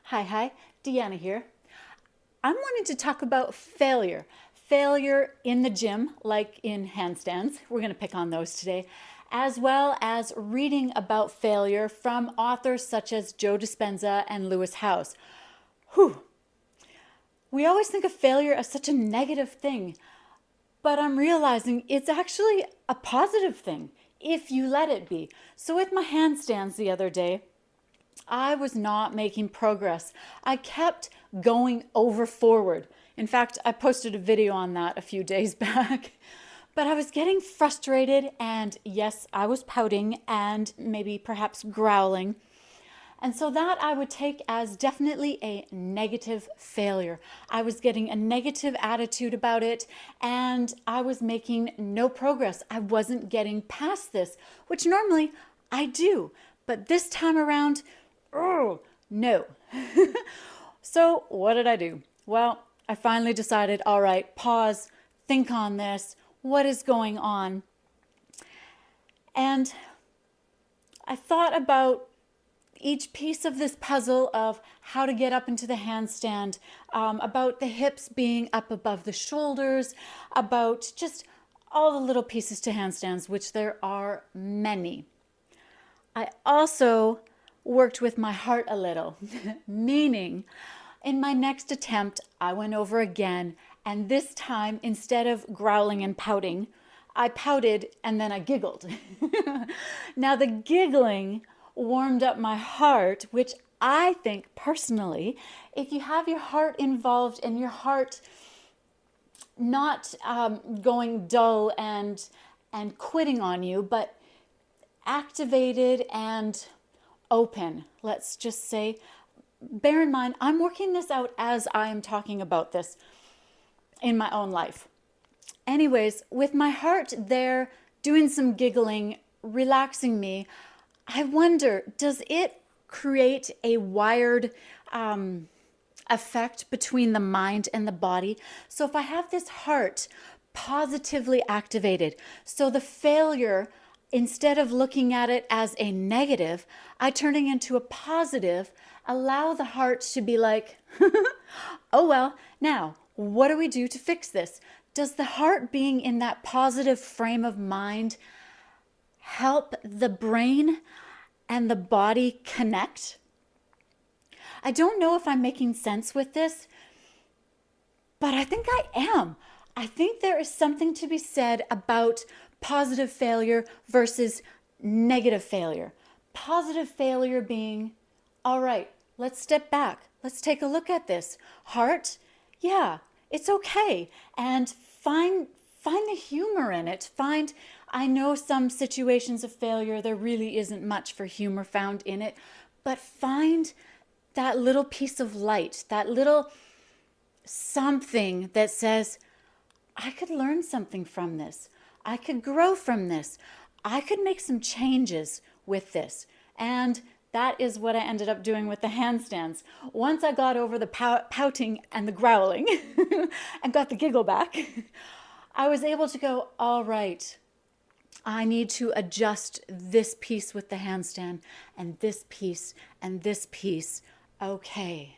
Hi, Deanna here. I'm wanting to talk about failure. Failure in the gym, like in handstands. We're going to pick on those today, as well as reading about failure from authors such as Joe Dispenza and Lewis Howes. Whew. We always think of failure as such a negative thing, but I'm realizing it's actually a positive thing if you let it be. So with my handstands the other day, I was not making progress. I kept going over forward. In fact, I posted a video on that a few days back. But I was getting frustrated, and yes, I was pouting and maybe perhaps growling. And so that I would take as definitely a negative failure. I was getting a negative attitude about it, and I was making no progress. I wasn't getting past this, which normally I do. But this time around, oh, no. So what did I do? Well, I finally decided, all right, pause, think on this. What is going on? And I thought about each piece of this puzzle of how to get up into the handstand, about the hips being up above the shoulders, about just all the little pieces to handstands, which there are many. I also worked with my heart a little, meaning in my next attempt, I went over again, and this time, instead of growling and pouting, I pouted and then I giggled. Now, the giggling warmed up my heart, which I think personally, if you have your heart involved and your heart not going dull and quitting on you, but activated and open, let's just say. Bear in mind, I'm working this out as I am talking about this in my own life. Anyways, with my heart there, doing some giggling, relaxing me, I wonder, does it create a wired effect between the mind and the body? So if I have this heart positively activated, so the failure, instead of looking at it as a negative, I turn it into a positive, allow the heart to be like, oh well, now, what do we do to fix this? Does the heart being in that positive frame of mind help the brain and the body connect? I don't know if I'm making sense with this, but I think I am. I think there is something to be said about positive failure versus negative failure. Positive failure being, all right, let's step back. Let's take a look at this. Heart, yeah, it's okay. And find the humor in it. I know some situations of failure, there really isn't much for humor found in it, but find that little piece of light, that little something that says, I could learn something from this. I could grow from this. I could make some changes with this. And that is what I ended up doing with the handstands. Once I got over the pouting and the growling and got the giggle back, I was able to go, all right, I need to adjust this piece with the handstand and this piece and this piece. Okay,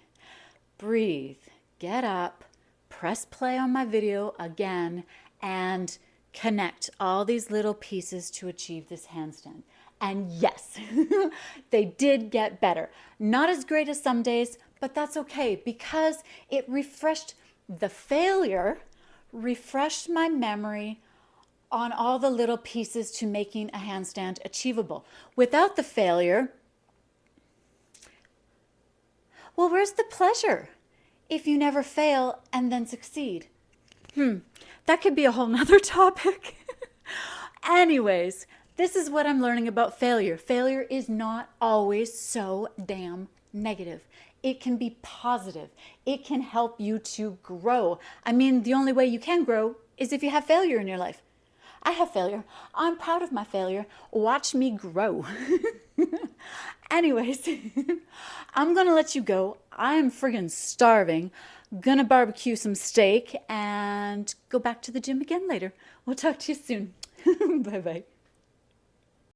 breathe, get up, press play on my video again, and connect all these little pieces to achieve this handstand. And yes, they did get better. Not as great as some days, but that's okay because it refreshed the failure, refreshed my memory on all the little pieces to making a handstand achievable. Without the failure, well, where's the pleasure if you never fail and then succeed? That could be a whole nother topic. Anyways, this is what I'm learning about failure. Failure is not always so damn negative. It can be positive. It can help you to grow. I mean, the only way you can grow is if you have failure in your life. I have failure. I'm proud of my failure. Watch me grow. Anyways, I'm going to let you go. I am friggin' starving. Gonna barbecue some steak and go back to the gym again later. We'll talk to you soon. Bye-bye.